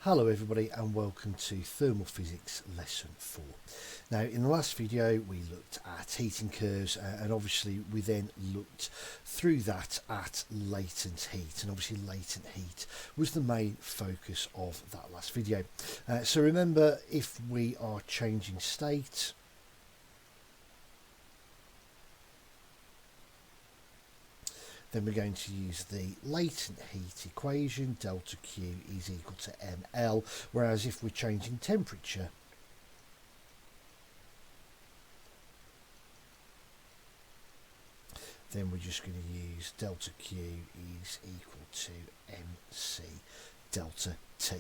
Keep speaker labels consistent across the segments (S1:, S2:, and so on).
S1: Hello everybody and welcome to Thermal Physics Lesson 4. Now in the last video we looked at heating curves and obviously we then looked through that at latent heat, and obviously latent heat was the main focus of that last video. So remember, if we are changing state, then we're going to use the latent heat equation. Delta Q is equal to mL, whereas if we're changing temperature, then we're just going to use delta Q is equal to mc delta T.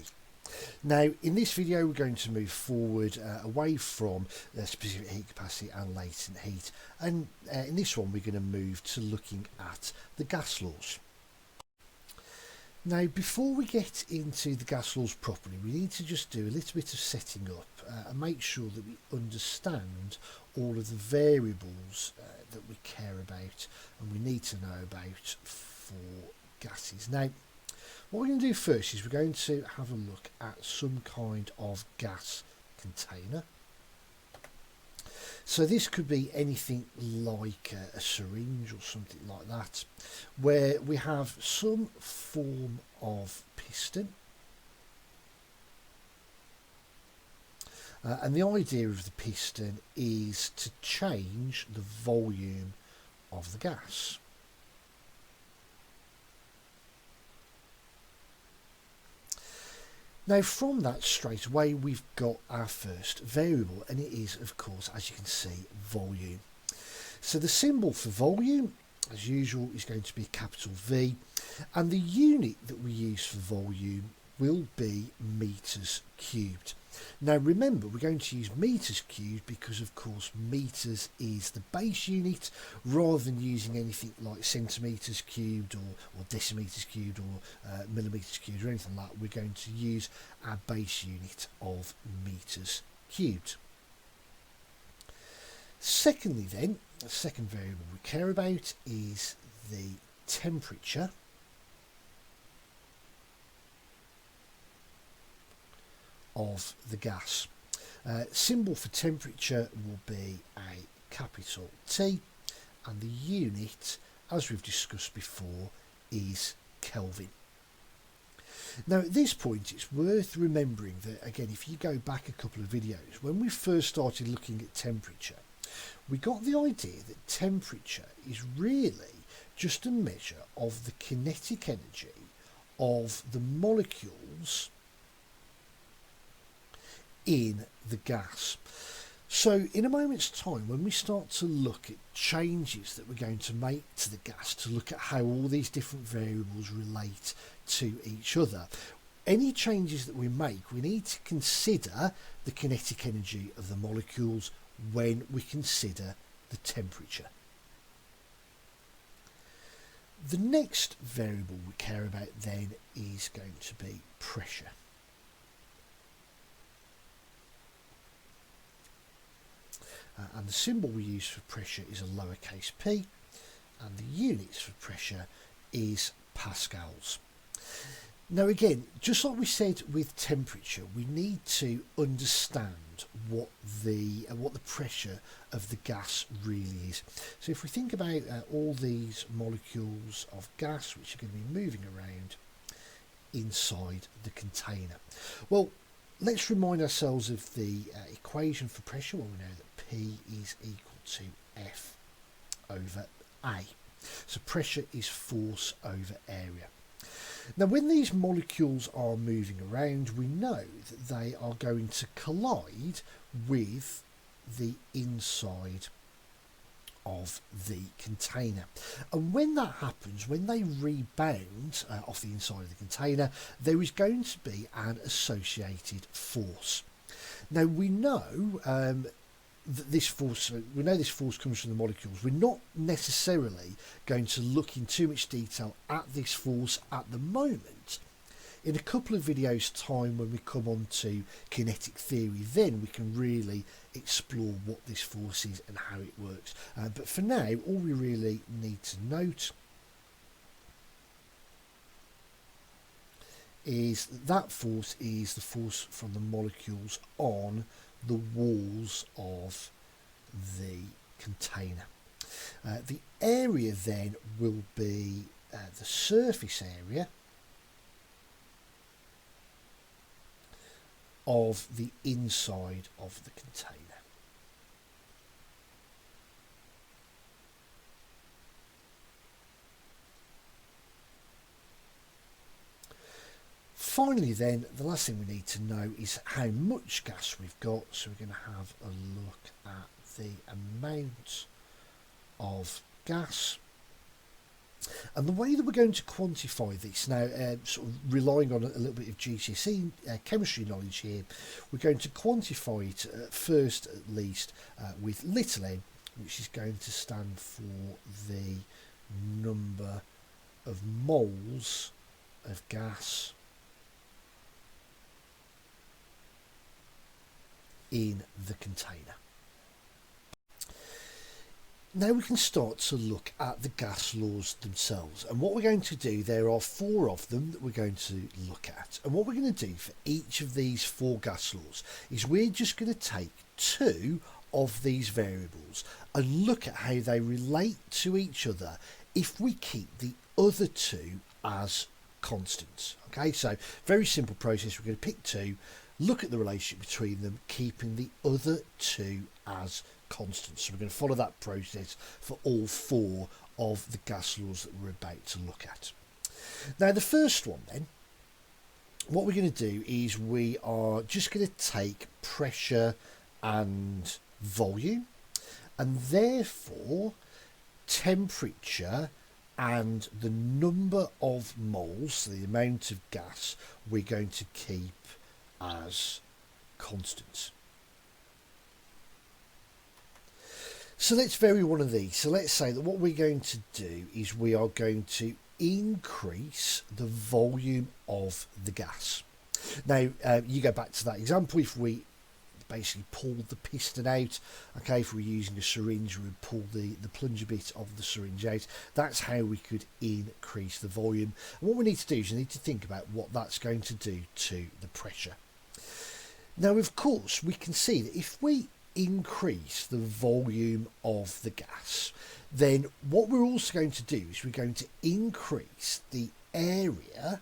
S1: Now in this video we're going to move forward away from specific heat capacity and latent heat, and in this one we're going to move to looking at the gas laws. Now before we get into the gas laws properly, we need to just do a little bit of setting up and make sure that we understand all of the variables that we care about and we need to know about for gases. Now what we're going to do first is we're going to have a look at some kind of gas container. So this could be anything like a syringe or something like that, where we have some form of piston. And the idea of the piston is to change the volume of the gas. Now from that straight away we've got our first variable, and it is of course, as you can see, volume. So the symbol for volume as usual is going to be capital V, and the unit that we use for volume will be meters cubed. Now remember, we're going to use meters cubed because of course meters is the base unit, rather than using anything like centimeters cubed or decimeters cubed or millimeters cubed or anything like that. We're going to use our base unit of meters cubed. Secondly then, the second variable we care about is the temperature. Of the gas. Symbol for temperature will be a capital T, and the unit, as we've discussed before, is Kelvin. Now at this point it's worth remembering that, again, if you go back a couple of videos, when we first started looking at temperature, we got the idea that temperature is really just a measure of the kinetic energy of the molecules in the gas. So in a moment's time, when we start to look at changes that we're going to make to the gas, to look at how all these different variables relate to each other, any changes that we make, we need to consider the kinetic energy of the molecules when we consider the temperature. The next variable we care about then is going to be pressure. And the symbol we use for pressure is a lowercase p, and the units for pressure is pascals. Now again, just like we said with temperature, we need to understand what the pressure of the gas really is. So if we think about all these molecules of gas which are going to be moving around inside the container, well, let's remind ourselves of the equation for pressure. Well, we know that P is equal to F over A. So pressure is force over area. Now when these molecules are moving around, we know that they are going to collide with the inside of the container, and when that happens, when they rebound off the inside of the container, there is going to be an associated force. Now we know that this force comes from the molecules. We're not necessarily going to look in too much detail at this force at the moment. In a couple of videos time, when we come on to kinetic theory, then we can really explore what this force is and how it works. But for now, all we really need to note is that force is the force from the molecules on the walls of the container. The area then will be the surface area of the inside of the container. Finally then, the last thing we need to know is how much gas we've got, so we're going to have a look at the amount of gas. And the way that we're going to quantify this now, sort of relying on a little bit of GCSE chemistry knowledge here, we're going to quantify it first at least with little m, which is going to stand for the number of moles of gas in the container. Now we can start to look at the gas laws themselves, and what we're going to do, there are 4 of them that we're going to look at, and what we're going to do for each of these 4 gas laws is we're just going to take 2 of these variables and look at how they relate to each other if we keep the other 2 as constants. Okay, so very simple process. We're going to pick 2, look at the relationship between them, keeping the other 2 as constants. So we're going to follow that process for all 4 of the gas laws that we're about to look at. Now the first one then, what we're going to do is we are just going to take pressure and volume, and therefore temperature and the number of moles, so the amount of gas, we're going to keep as constants. So let's vary one of these. So let's say that what we're going to do is we are going to increase the volume of the gas. Now, you go back to that example. If we basically pull the piston out, okay, if we're using a syringe, we would pull the plunger bit of the syringe out. That's how we could increase the volume. And what we need to do is we need to think about what that's going to do to the pressure. Now, of course, we can see that if we increase the volume of the gas, then what we're also going to do is we're going to increase the area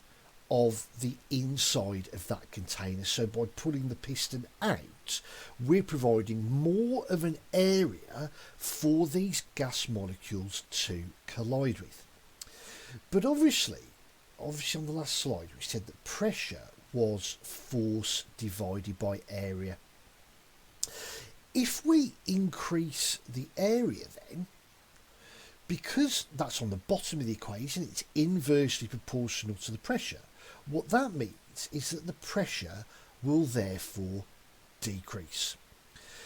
S1: of the inside of that container. So by pulling the piston out, we're providing more of an area for these gas molecules to collide with. But obviously on the last slide we said that pressure was force divided by area. If we increase the area then, because that's on the bottom of the equation, it's inversely proportional to the pressure. What that means is that the pressure will therefore decrease.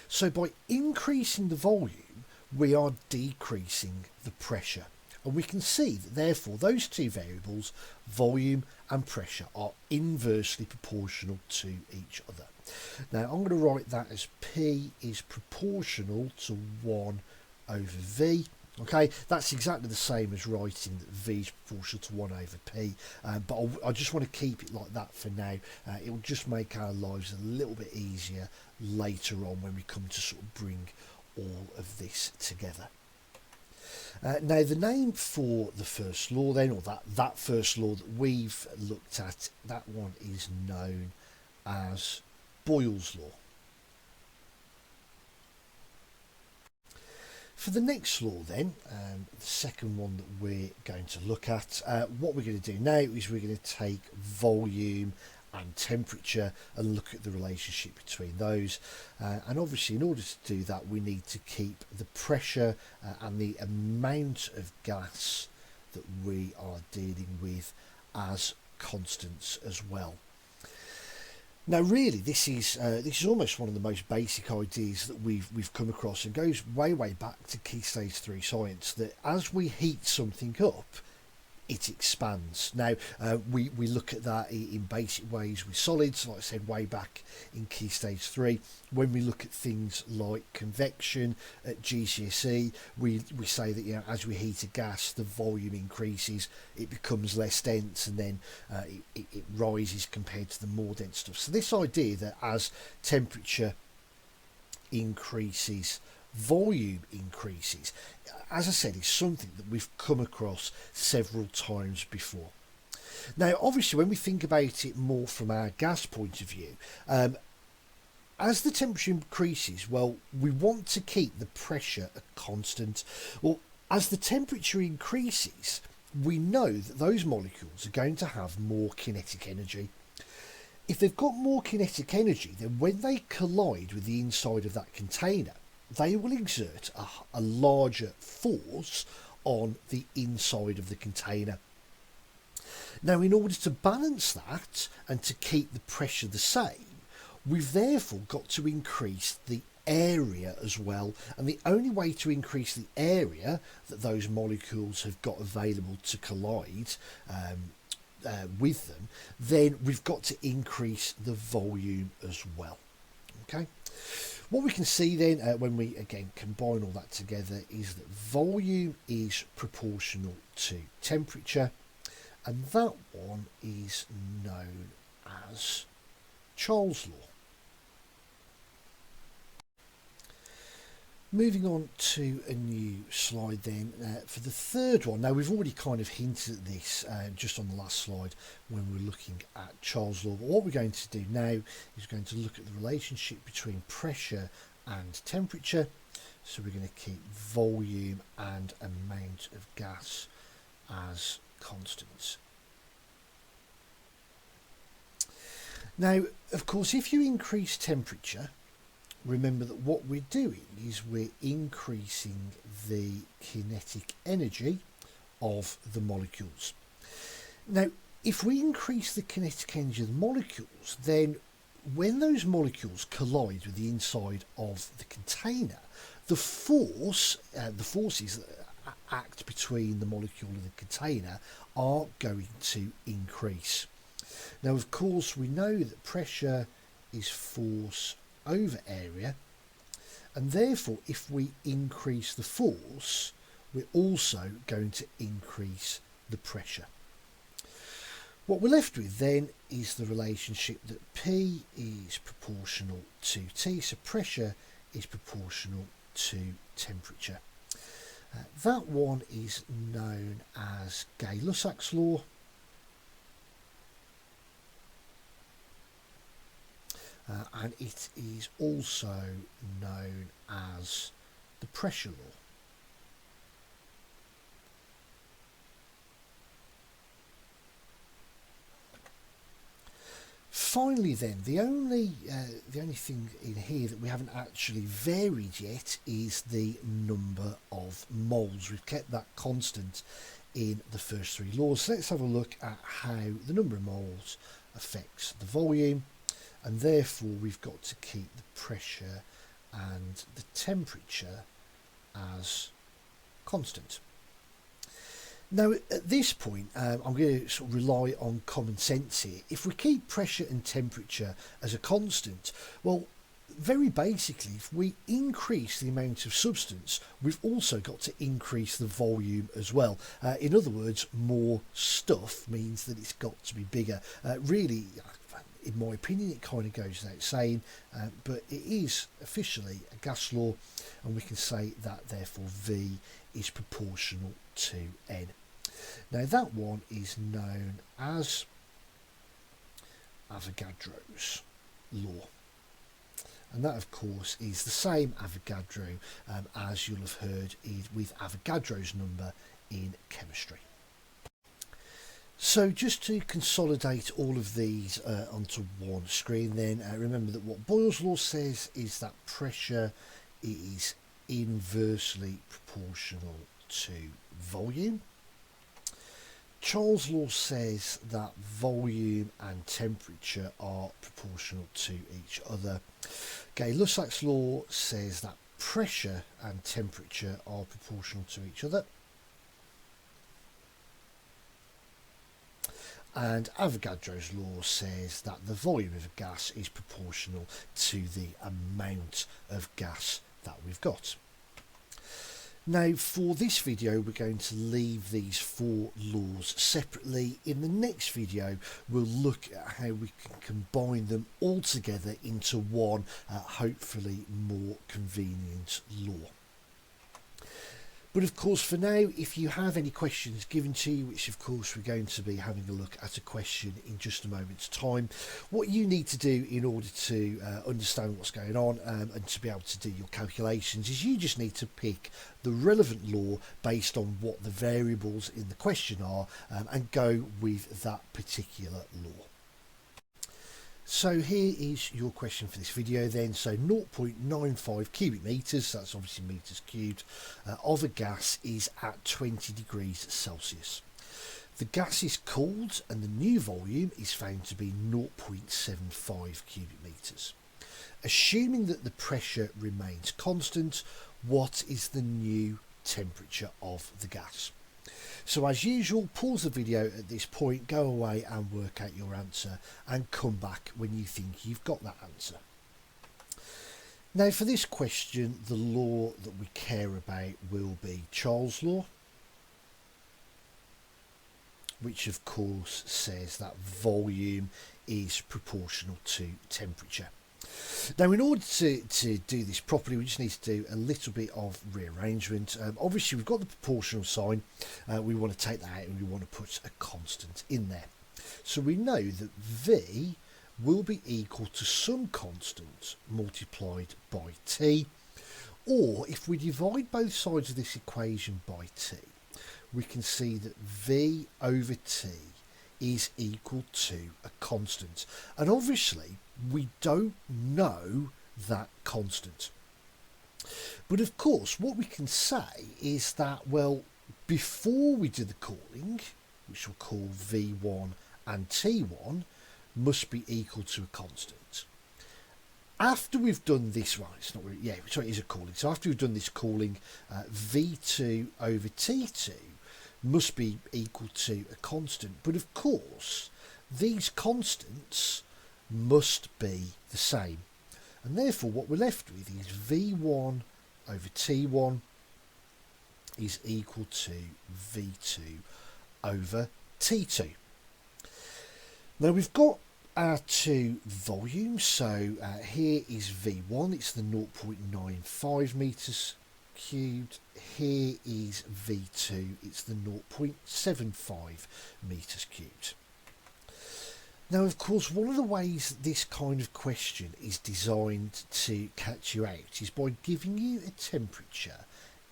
S1: So by increasing the volume, we are decreasing the pressure. And we can see that therefore those 2 variables, volume and pressure, are inversely proportional to each other. Now I'm going to write that as P is proportional to 1 over V. Okay, that's exactly the same as writing that V is proportional to 1 over P, but I just want to keep it like that for now. It will just make our lives a little bit easier later on when we come to sort of bring all of this together. Now the name for the first law then, or that first law that we've looked at, that one is known as Boyle's law. For the next law then, the second one that we're going to look at, what we're going to do now is we're going to take volume and temperature and look at the relationship between those, and obviously in order to do that we need to keep the pressure and the amount of gas that we are dealing with as constants as well. Now really this is almost one of the most basic ideas that we've come across, and goes way back to Key Stage 3 science, that as we heat something up, it expands. Now, we look at that in basic ways with solids, like I said, way back in Key Stage 3. When we look at things like convection at GCSE, we say that, as we heat a gas, the volume increases, it becomes less dense, and then it rises compared to the more dense stuff. So this idea that as temperature increases, volume increases, as I said, is something that we've come across several times before. Now, obviously, when we think about it more from our gas point of view, as the temperature increases, well, we want to keep the pressure a constant. Well, as the temperature increases, we know that those molecules are going to have more kinetic energy. If they've got more kinetic energy, then when they collide with the inside of that container, they will exert a larger force on the inside of the container. Now, in order to balance that and to keep the pressure the same, we've therefore got to increase the area as well. And the only way to increase the area that those molecules have got available to collide with them, then we've got to increase the volume as well. Okay. What we can see then, when we again combine all that together, is that volume is proportional to temperature, and that one is known as Charles' law. Moving on to a new slide then, for the third one. Now, we've already kind of hinted at this just on the last slide when we were looking at Charles' law, but what we're going to do now is we're going to look at the relationship between pressure and temperature. So we're going to keep volume and amount of gas as constants. Now, of course, if you increase temperature, remember that what we're doing is we're increasing the kinetic energy of the molecules. Now, if we increase the kinetic energy of the molecules, then when those molecules collide with the inside of the container, the forces that act between the molecule and the container are going to increase. Now, of course, we know that pressure is force over area, and therefore if we increase the force, we're also going to increase the pressure. What we're left with then is the relationship that P is proportional to T, so pressure is proportional to temperature. That one is known as Gay-Lussac's law. And it is also known as the pressure law. Finally then, the only thing in here that we haven't actually varied yet is the number of moles. We've kept that constant in the first three laws. So let's have a look at how the number of moles affects the volume. And therefore we've got to keep the pressure and the temperature as constant. Now, at this point, I'm going to sort of rely on common sense here. If we keep pressure and temperature as a constant, well, very basically, if we increase the amount of substance, we've also got to increase the volume as well. In other words, more stuff means that it's got to be bigger. Really, in my opinion, it kind of goes without saying, but it is officially a gas law, and we can say that therefore V is proportional to N. Now that one is known as Avogadro's law, and that of course is the same Avogadro as you'll have heard with Avogadro's number in chemistry. So just to consolidate all of these onto one screen then, remember that what Boyle's law says is that pressure is inversely proportional to volume. Charles' law says that volume and temperature are proportional to each other. Gay-Lussac's law says that pressure and temperature are proportional to each other. And Avogadro's law says that the volume of a gas is proportional to the amount of gas that we've got. Now, for this video, we're going to leave these four laws separately. In the next video, we'll look at how we can combine them all together into one, hopefully more convenient law. But of course, for now, if you have any questions given to you, which of course we're going to be having a look at a question in just a moment's time, what you need to do in order to understand what's going on and to be able to do your calculations is you just need to pick the relevant law based on what the variables in the question are and go with that particular law. So here is your question for this video then. So 0.95 cubic metres, that's obviously metres cubed, of a gas is at 20 degrees Celsius. The gas is cooled and the new volume is found to be 0.75 cubic metres. Assuming that the pressure remains constant, what is the new temperature of the gas? So as usual, pause the video at this point, go away and work out your answer and come back when you think you've got that answer. Now for this question, the law that we care about will be Charles' law, which of course says that volume is proportional to temperature. Now, in order to do this properly, we just need to do a little bit of rearrangement. Obviously, we've got the proportional sign. We want to take that out and we want to put a constant in there. So we know that V will be equal to some constant multiplied by T. Or if we divide both sides of this equation by T, we can see that V over T is equal to a constant. And obviously, we don't know that constant. But of course, what we can say is that, well, before we do the cooling, which we'll call V1 and T1, must be equal to a constant. After we've done this, well, it's not really, yeah, sorry, it is a cooling. So after we've done this cooling, V2 over T2 must be equal to a constant. But of course, these constants must be the same. And therefore, what we're left with is V1 over T1 is equal to V2 over T2. Now we've got our two volumes. So here is V1, it's the 0.95 metres cubed. Here is V2, it's the 0.75 metres cubed. Now, of course, one of the ways this kind of question is designed to catch you out is by giving you a temperature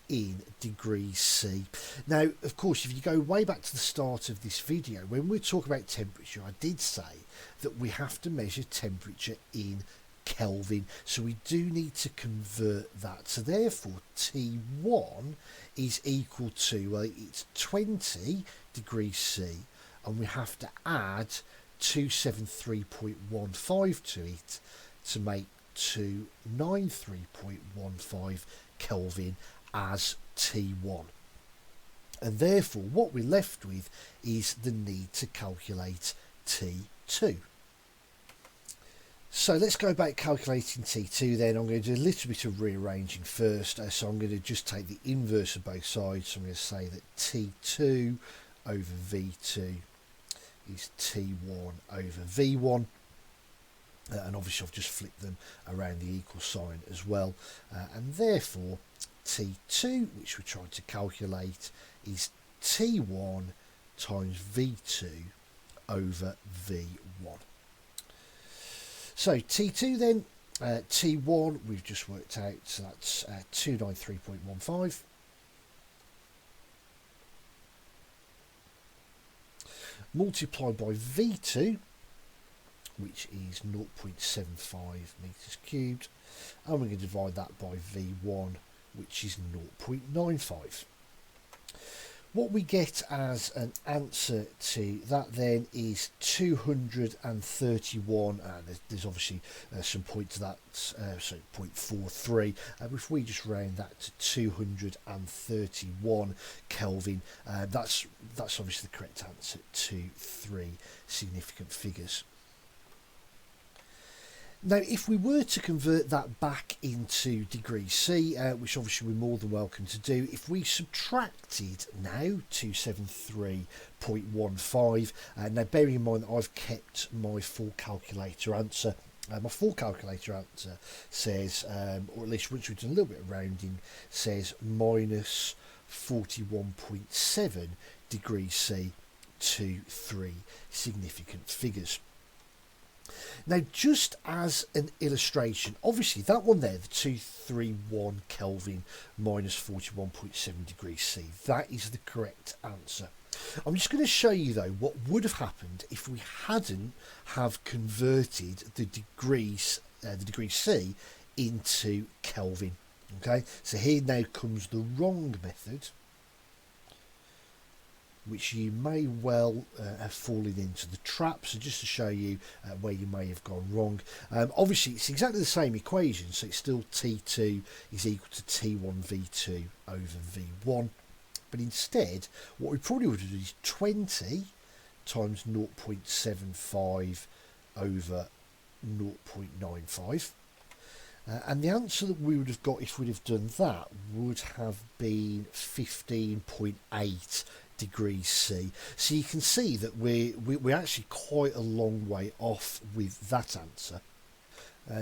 S1: in degrees C. Now, of course, if you go way back to the start of this video, when we talk about temperature, I did say that we have to measure temperature in Kelvin, so we do need to convert that. So therefore, T1 is equal to, well, it's 20 degrees C, and we have to add 273.15 to it to make 293.15 Kelvin as T1. And therefore, what we're left with is the need to calculate T2. So let's go back calculating T2 then. I'm going to do a little bit of rearranging first. So I'm going to just take the inverse of both sides. So I'm going to say that T2 over V2 is T1 over V1. And obviously I've just flipped them around the equal sign as well. And therefore T2, which we're trying to calculate, is T1 times V2 over V1. So T2 then, T1 we've just worked out, so that's 293.15. Multiplied by V2, which is 0.75 metres cubed, and we're going to divide that by V1, which is 0.95. What we get as an answer to that then is 231. There's obviously some point to that, so 0.43. If we just round that to 231 Kelvin, that's obviously the correct answer to 3 significant figures. Now, if we were to convert that back into degrees C, which obviously we're more than welcome to do, if we subtracted now 273.15, now bearing in mind that I've kept my full calculator answer, my full calculator answer says, or at least once we've done a little bit of rounding, says minus 41.7 degrees C to 3 significant figures. Now, just as an illustration, obviously that one there, the 231 Kelvin minus 41.7 degrees C, that is the correct answer. I'm just going to show you though what would have happened if we hadn't have converted the degree C into Kelvin. Okay, so here now comes the wrong method, which you may well have fallen into the trap. So just to show you where you may have gone wrong. Obviously it's exactly the same equation, so it's still T2 is equal to T1 V2 over V1, but instead what we probably would do is 20 times 0.75 over 0.95. And the answer that we would have got if we'd have done that would have been 15.8 degrees C. So you can see that we're actually quite a long way off with that answer.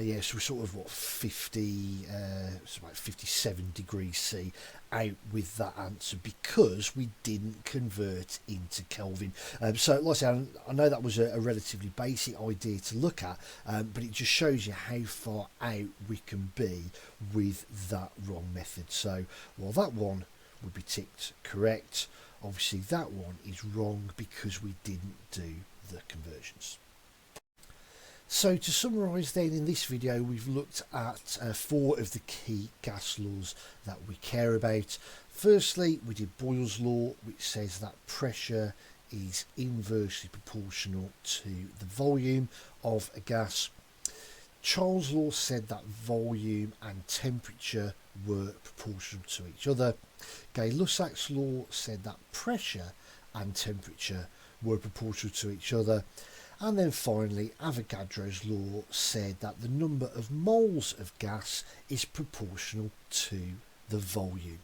S1: Yes, we're sort of 50, it's about 57 degrees C out with that answer because we didn't convert into Kelvin. So like I said, I know that was a relatively basic idea to look at, but it just shows you how far out we can be with that wrong method. So while that one would be ticked correct, obviously that one is wrong because we didn't do the conversions. So to summarise then, in this video we've looked at 4 of the key gas laws that we care about. Firstly, we did Boyle's law, which says that pressure is inversely proportional to the volume of a gas. Charles' law said that volume and temperature were proportional to each other. Gay-Lussac's law said that pressure and temperature were proportional to each other. And then finally, Avogadro's law said that the number of moles of gas is proportional to the volume.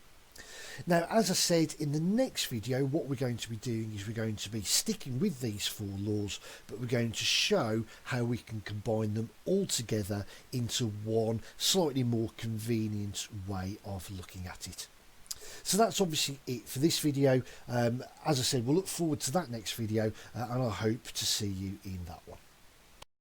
S1: Now, as I said, in the next video, what we're going to be doing is we're going to be sticking with these 4 laws, but we're going to show how we can combine them all together into one slightly more convenient way of looking at it. So that's obviously it for this video. As I said, we'll look forward to that next video, and I hope to see you in that one.